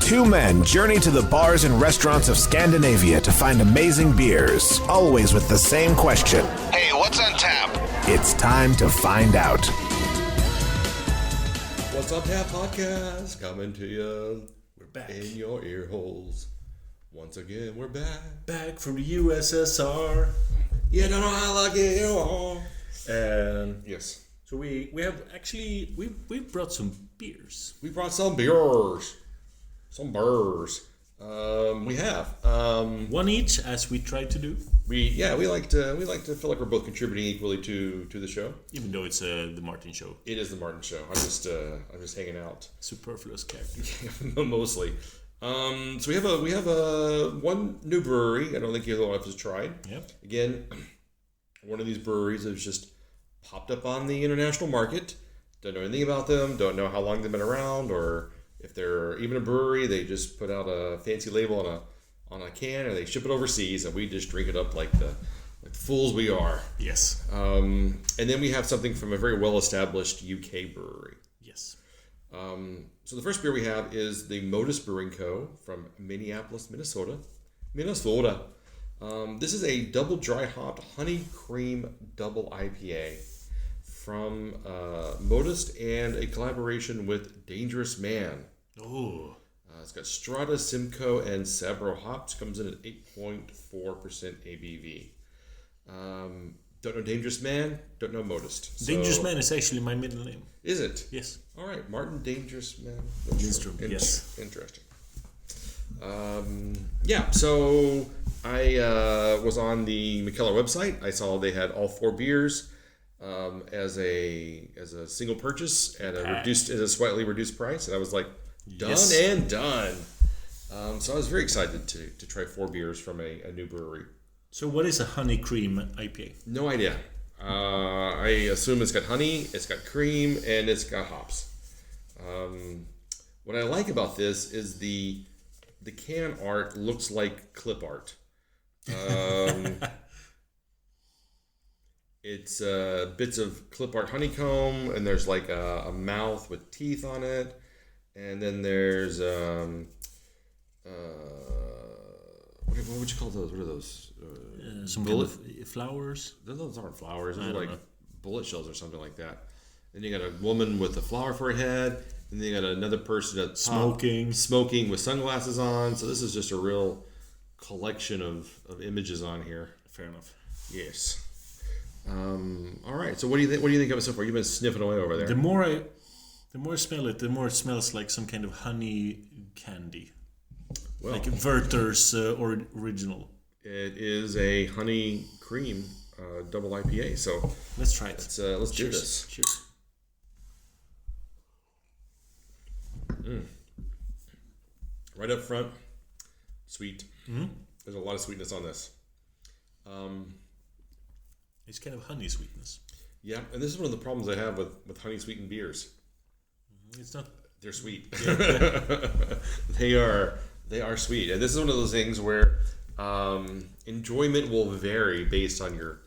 Two men journey to the bars and restaurants of Scandinavia to find amazing beers, always with the same question. Hey, what's on tap? It's time to find out. What's on Tap podcast coming to you. We're back. In your ear holes. Once again, we're back. Back from the USSR. You don't know how lucky you are. And Yes. so we have actually we brought some beers. We brought some beers. Some burrs. We have. One each, as we tried to do. We like to feel like we're both contributing equally to the show. Even though it's the Martin show. It is the Martin show. I'm just hanging out. Superfluous character. Mostly. So we have a one new brewery. I don't think either one of us has tried. Yep. Again, one of these breweries has just popped up on the international market. Don't know anything about them. Don't know how long they've been around, or if they're even a brewery. They just put out a fancy label on a can, or they ship it overseas, and we just drink it up like the fools we are. Yes. And then we have something from a very well-established UK brewery. Yes. So the first beer we have is the Modist Brewing Co. from Minneapolis, Minnesota. This is a double dry hopped honey cream double IPA from Modist and a collaboration with Dangerous Man. Oh. It's got Strata, Simcoe, and Sabro hops. Comes in at 8.4% ABV. Don't know Dangerous Man. Don't know Modist. So, Dangerous Man is actually my middle name. Is it? Yes. All right, Martin Dangerous Man. Lindstrom, yes. Interesting. So I was on the McKellar website. I saw they had all four beers as a single purchase at a slightly reduced price, and I was like, done and done. So I was very excited to try four beers from a new brewery. So what is a honey cream IPA? No idea. I assume it's got honey, it's got cream, and it's got hops. What I like about this is the can art looks like clip art. It's bits of clip art honeycomb, and there's like a mouth with teeth on it, and then there's what would you call those? What are those? Some kind of flowers. Those aren't flowers. Those I are don't like know. bullet shells or something like that. Then you got a woman with a flower for a head, and then you got another person at top, smoking with sunglasses on. So this is just a real collection of images on here. Fair enough. Yes. All right. So what do you think? What do you think of it so far? You've been sniffing away over there. The more I smell it, the more it smells like some kind of honey candy. Well, Like Werther's original. it is a honey cream double IPA. So Let's try it. let's do Cheers. this. Cheers. Right up front, sweet. Mm-hmm. There's a lot of sweetness on this. It's kind of honey sweetness. Yeah, and this is one of the problems I have with honey sweetened beers. It's not. They're sweet. They are sweet, and this is one of those things where enjoyment will vary based on your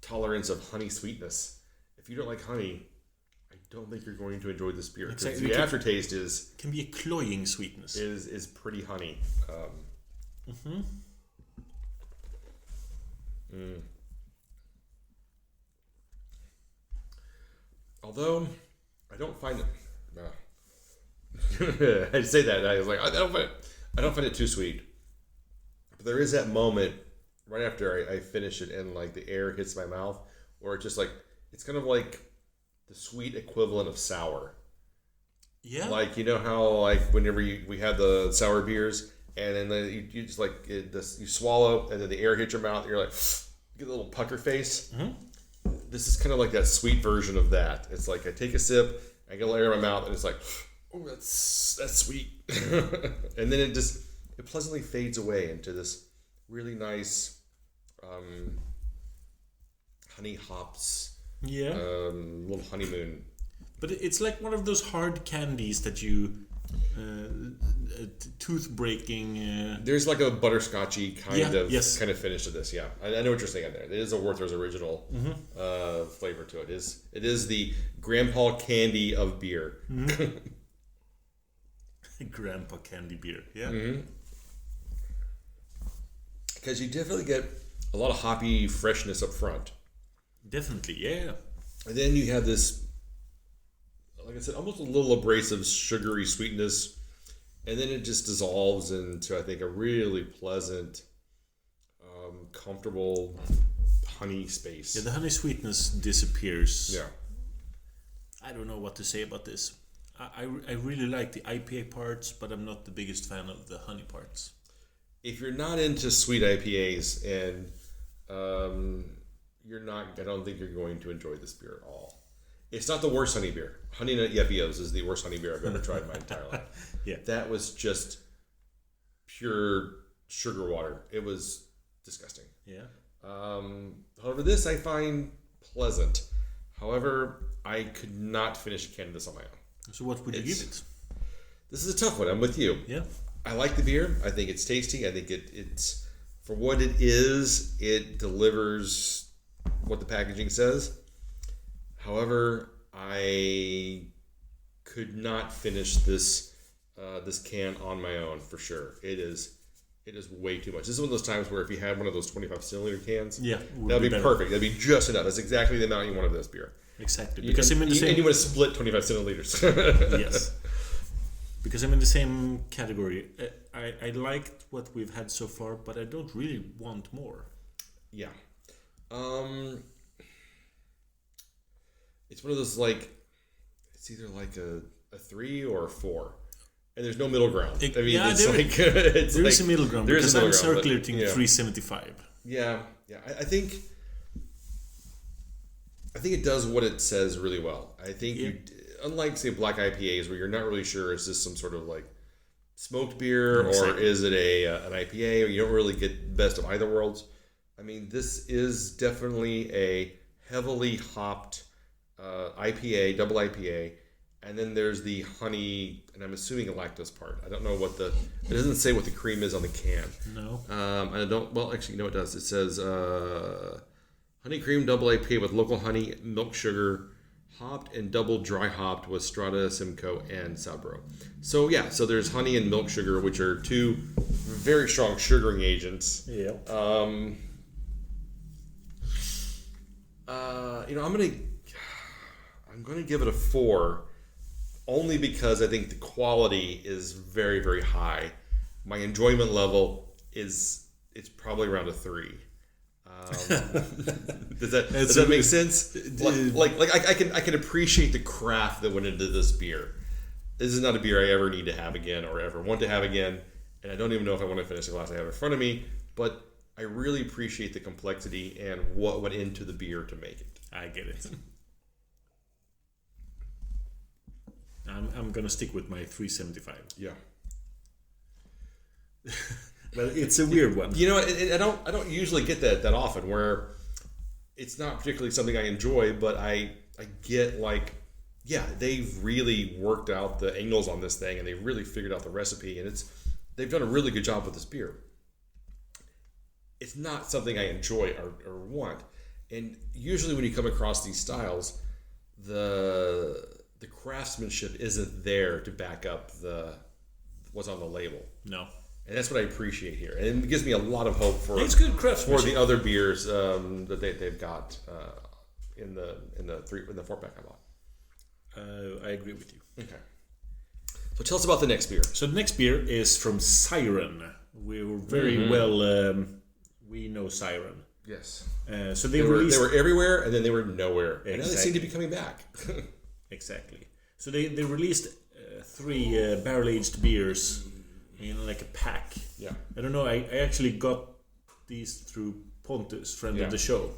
tolerance of honey sweetness. If you don't like honey, I don't think you're going to enjoy this beer. Exactly. The aftertaste Can be a cloying sweetness. is pretty honey. Although I don't find it. I say that, and I was like, I don't find it too sweet. But there is that moment right after I finish it, and like the air hits my mouth, or it's just like it's kind of like the sweet equivalent of sour. Yeah. Like, you know how like whenever we had the sour beers, and then you just like you swallow, and then the air hits your mouth, and you're like, you get a little pucker face. Mm-hmm. This is kind of like that sweet version of that. It's like I take a sip, I get a little air in my mouth, and it's like, oh, that's sweet. And then it pleasantly fades away into this really nice honey hops. Yeah. Little honeymoon. But it's like one of those hard candies that you tooth breaking. There's like a butterscotchy kind of finish to this. Yeah, I know what you're saying there. It is a Werther's original flavor to it. It is the grandpa candy of beer. Grandpa candy beer. Yeah. Because you definitely get a lot of hoppy freshness up front. Definitely, yeah. And then you have this, like I said, almost a little abrasive sugary sweetness. And then it just dissolves into, I think, a really pleasant, comfortable honey space. Yeah, the honey sweetness disappears. Yeah. I don't know what to say about this. I really like the IPA parts, but I'm not the biggest fan of the honey parts. If you're not into sweet IPAs and I don't think you're going to enjoy this beer at all. It's not the worst honey beer. Honey Nut Yep-Yos is the worst honey beer I've ever tried in my entire life. Yeah. That was just pure sugar water. It was disgusting. Yeah. However, this I find pleasant. However, I could not finish a can of this on my own. So what would you give it? This is a tough one. I'm with you. Yeah. I like the beer. I think it's tasty. I think it's for what it is, it delivers what the packaging says. However, I could not finish this can on my own for sure. It is way too much. This is one of those times where if you had one of those 25 milliliter cans, that'd be perfect. That'd be just enough. That's exactly the amount you want of this beer. Exactly. Because I'm in the same. And you want to split 25 centiliters. Yes. Because I'm in the same category. I liked what we've had so far, but I don't really want more. Yeah. It's one of those it's either like a 3 or a 4. And there's no middle ground. There is a middle ground because I'm circulating 375. Yeah. I think it does what it says really well. I think unlike say black IPAs where you're not really sure is this some sort of smoked beer or is it an IPA, or you don't really get best of either worlds. I mean, this is definitely a heavily hopped IPA, double IPA. And then there's the honey, and I'm assuming a lactose part. I don't know it doesn't say what the cream is on the can. No. Actually, it does. It says honey cream double IPA with local honey, milk sugar, hopped and double dry hopped with Strata, Simcoe, and Sabro. So there's honey and milk sugar, which are two very strong sugaring agents. Yeah. I'm gonna give it a 4. Only because I think the quality is very, very high. My enjoyment level it's probably around a 3. Does that make sense? I can appreciate the craft that went into this beer. This is not a beer I ever need to have again or ever want to have again, and I don't even know if I want to finish the glass I have in front of me. But I really appreciate the complexity and what went into the beer to make it. I get it. I'm gonna stick with my 375. Yeah. Well, it's a weird one. I don't usually get that often where it's not particularly something I enjoy, but I get they've really worked out the angles on this thing and they really figured out the recipe, and they've done a really good job with this beer. It's not something I enjoy or want, and usually when you come across these styles, the craftsmanship isn't there to back up what's on the label. No. And that's what I appreciate here. And it gives me a lot of hope for it's good craftsmanship for the other beers that they've got in the 4-pack I bought. I agree with you. Okay. So tell us about the next beer. So the next beer is from Siren. We were very we know Siren. Yes. So they were everywhere and then they were nowhere. Exactly. And now they seem to be coming back. Exactly. So they released 3 barrel-aged beers in a pack. Yeah. I don't know. I actually got these through Pontus, friend of the show.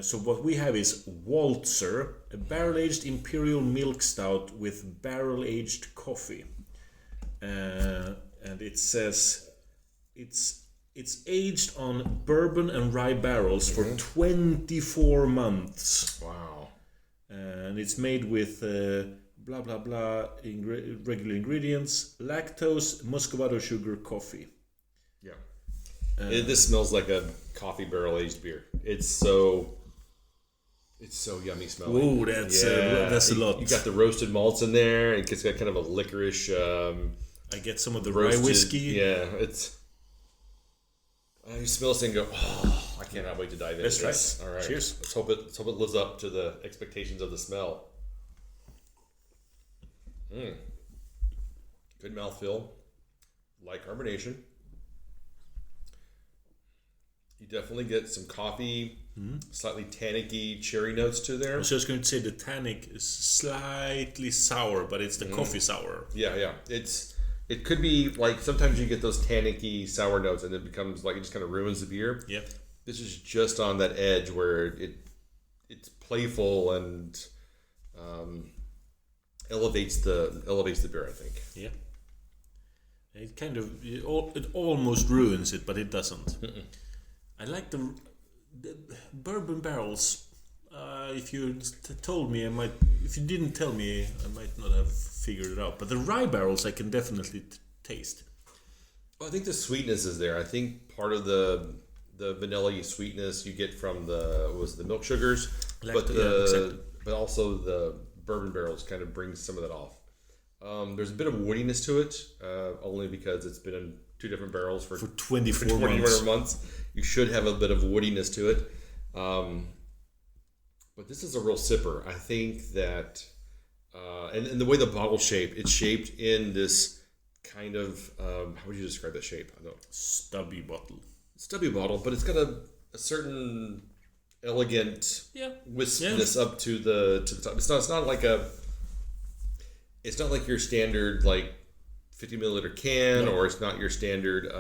So what we have is Waltzer, a barrel-aged imperial milk stout with barrel-aged coffee. And it says it's aged on bourbon and rye barrels for 24 months. Wow. And it's made with blah blah blah regular ingredients: lactose, muscovado sugar, coffee. Yeah, this smells like a coffee barrel aged beer. It's so It's so yummy smelling. Ooh, that's a lot. You got the roasted malts in there. It's got kind of a licorice. I get some of the roasted, rye whiskey. Yeah, it's. You smell this and go, oh, I cannot wait to dive into this. Let's try it. All right. Cheers. Let's hope it lives up to the expectations of the smell. Good mouthfeel. Light carbonation. You definitely get some coffee, slightly tannicky cherry notes to there. I was just going to say the tannic is slightly sour, but it's the coffee sour. Yeah. It could be like sometimes you get those tannicky sour notes and it becomes like it just kind of ruins the beer. Yeah. This is just on that edge where it's playful and elevates the beer, I think. Yeah. It almost ruins it, but it doesn't. I like the bourbon barrels. If you told me, if you didn't tell me, I might not have figured it out. But the rye barrels, I can definitely taste. Well, I think the sweetness is there. I think part of the vanilla sweetness you get from the milk sugars, Exactly. but also the bourbon barrels kind of brings some of that off. There's a bit of woodiness to it, only because it's been in 2 different barrels for 24 months. You should have a bit of woodiness to it. But this is a real sipper. I think that, and the way the bottle shaped, it's shaped in this kind of, how would you describe that shape? I don't know. Stubby bottle, but it's got a certain elegant wispness up to the top. It's not like your standard like 50 milliliter can, or it's not your standard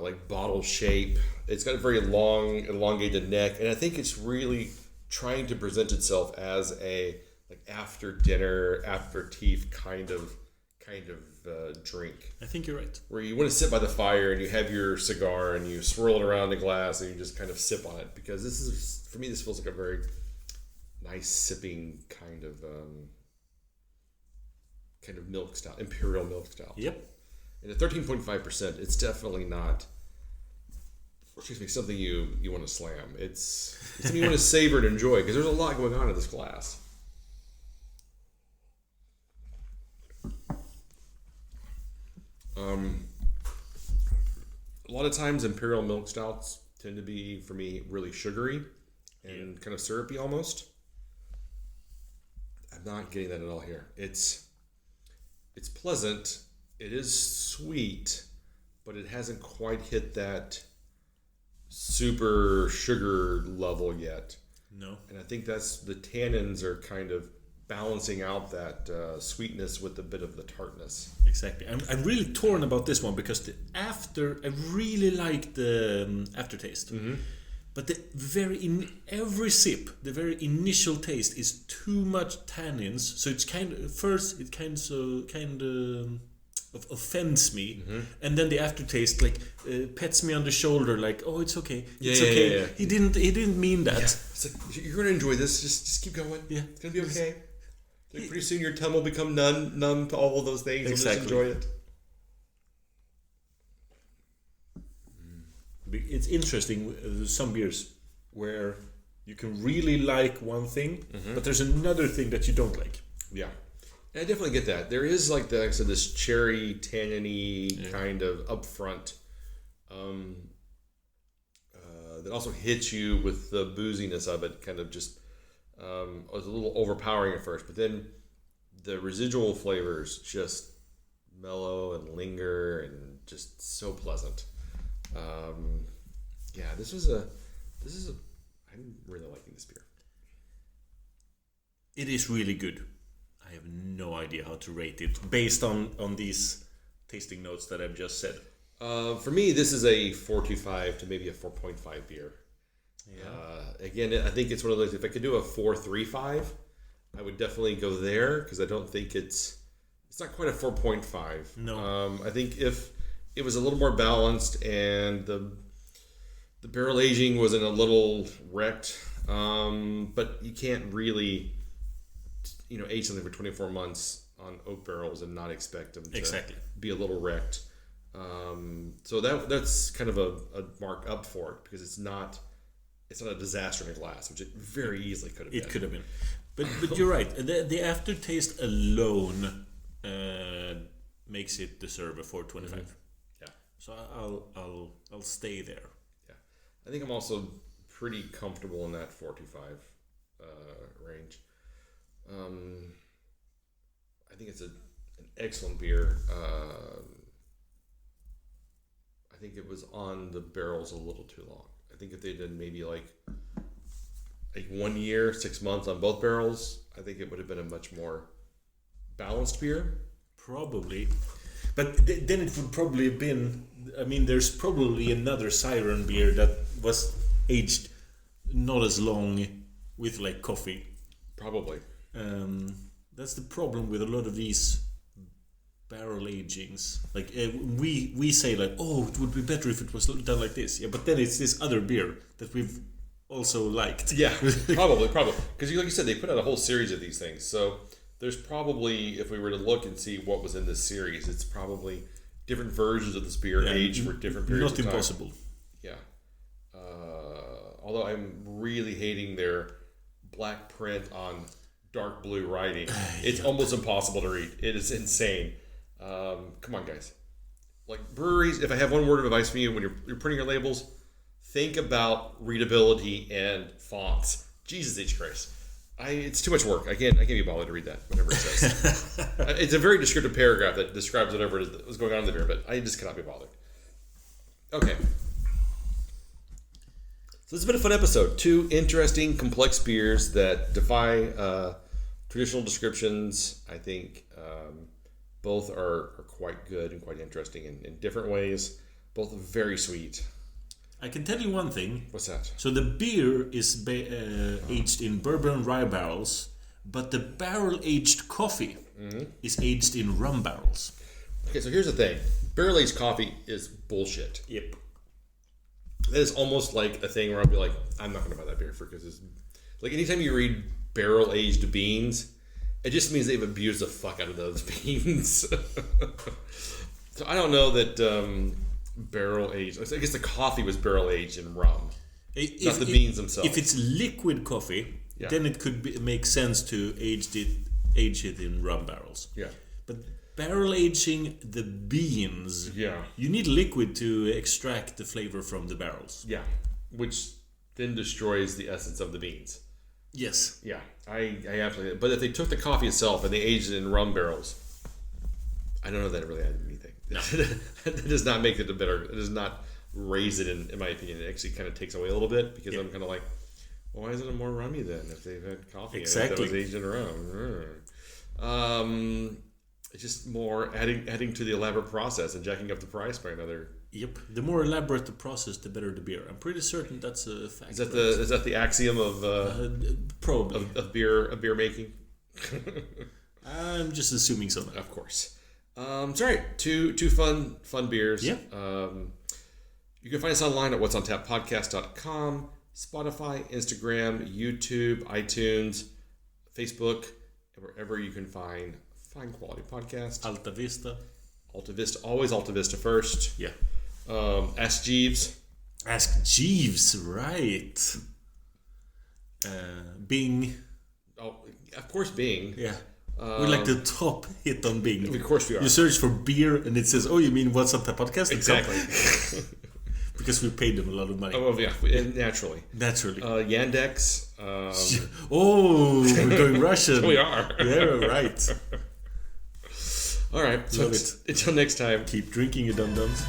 like bottle shape. It's got a very long, elongated neck, and I think it's really trying to present itself as a like after dinner, aperitif kind of drink. I think you're right. Where you want to sit by the fire and you have your cigar and you swirl it around a glass and you just kind of sip on it, because this is, for me, this feels like a very nice sipping kind of milk style, imperial milk style. Yep. And at 13.5%, it's definitely not, something you want to slam. It's something you want to savor and enjoy, because there's a lot going on in this glass. A lot of times imperial milk stouts tend to be, for me, really sugary and kind of syrupy almost. I'm not getting that at all here. It's pleasant. It is sweet, but it hasn't quite hit that super sugar level yet. No. And I think that's the tannins are kind of balancing out that sweetness with a bit of the tartness. Exactly. I'm really torn about this one, because I really like the aftertaste. Mm-hmm. But every sip, the very initial taste is too much tannins. So it's kind of offends me, and then the aftertaste pets me on the shoulder, like, oh, it's okay, it's okay. Yeah. He didn't mean that. Yeah. It's like, you're gonna enjoy this. Just keep going. Yeah, it's gonna be okay. Like, pretty soon your tongue will become numb to all of those things. Exactly. You'll just enjoy it. It's interesting. There's some beers where you can really like one thing, but there's another thing that you don't like. Yeah. I definitely get that. There is this cherry, tanniny kind of upfront that also hits you with the booziness of it. Kind of just was a little overpowering at first, but then the residual flavors just mellow and linger and just so pleasant. I'm really liking this beer. It is really good. I have no idea how to rate it based on these tasting notes that I've just said. For me, this is a 4.25 to maybe a 4.5 beer. Yeah. Again, I think it's one of those, if I could do a 4.35, I would definitely go there, because I don't think it's not quite a 4.5. No. I think if it was a little more balanced and the barrel aging wasn't a little wrecked, but you can't really age something for 24 months on oak barrels and not expect them to be a little wrecked. So that's kind of a mark up for it, because it's not it's not a disaster in a glass, which it very easily could have been. It could have been. But you're right. The aftertaste alone makes it deserve a 425. Mm-hmm. Yeah. So I'll stay there. Yeah. I think I'm also pretty comfortable in that 425 range. I think it's an excellent beer. I think it was on the barrels a little too long. I think if they did maybe like 1 year, 6 months on both barrels, I think it would have been a much more balanced beer. Probably. But then it would probably have been... I mean, there's probably another Siren beer that was aged not as long with like coffee. Probably. That's the problem with a lot of these barrel agings. Like we say like, oh, it would be better if it was done like this. Yeah, but then it's this other beer that we've also liked. Yeah, probably. Because like you said, they put out a whole series of these things. So there's probably, if we were to look and see what was in this series, it's probably different versions of this beer aged for different periods of time. Not impossible. Yeah. Although I'm really hating their black print on dark blue writing. It's almost impossible to read. It is insane. Come on, guys. Like breweries, if I have one word of advice for you when you're printing your labels, think about readability and fonts. Jesus H. Christ. It's too much work. I can't be bothered to read that, whatever it says. It's a very descriptive paragraph that describes whatever it is that was going on in the beer, but I just cannot be bothered. Okay. So this has been a fun episode. 2 interesting, complex beers that defy traditional descriptions. I think both are quite good and quite interesting in different ways. Both very sweet. I can tell you one thing. What's that? So the beer is aged in bourbon rye barrels, but the barrel-aged coffee is aged in rum barrels. Okay, so here's the thing. Barrel-aged coffee is bullshit. Yep. That is almost like a thing where I'll be like, I'm not going to buy that beer because it's... Like, anytime you read barrel-aged beans, it just means they've abused the fuck out of those beans. So I don't know that... barrel aged. I guess the coffee was barrel aged in rum, not the beans themselves. If it's liquid coffee, then it could make sense to age it in rum barrels. Yeah, but barrel aging the beans, you need liquid to extract the flavor from the barrels. Yeah, which then destroys the essence of the beans. Yes. Yeah, I absolutely. But if they took the coffee itself and they aged it in rum barrels, I don't know that it really added anything. No. That does not make it a better. It does not raise it in my opinion. It actually kind of takes away a little bit because I'm kind of like, well, why isn't it more rummy then if they've had coffee exactly that was aged in rum? It's just more adding to the elaborate process and jacking up the price by another. Yep. The more elaborate the process, the better the beer. I'm pretty certain that's a fact. Is that the axiom of probably of beer making? I'm just assuming so. Of course. It's all right. Two fun beers. Yeah. You can find us online at what'sontappodcast.com, Spotify, Instagram, YouTube, iTunes, Facebook, and wherever you can find fine quality podcasts. Alta Vista, always Alta Vista first. Yeah. Ask Jeeves. Ask Jeeves, right? Bing. Oh, of course, Bing. Yeah. We're like the top hit on Bing. Of course we are. You search for beer and it says, oh, you mean What's on Tap Podcast? Exactly. Because we paid them a lot of money. Oh, yeah, naturally. Yandex. Oh, we're going Russian. We are. Yeah, right. All right. So until next time. Keep drinking, you dum-dums.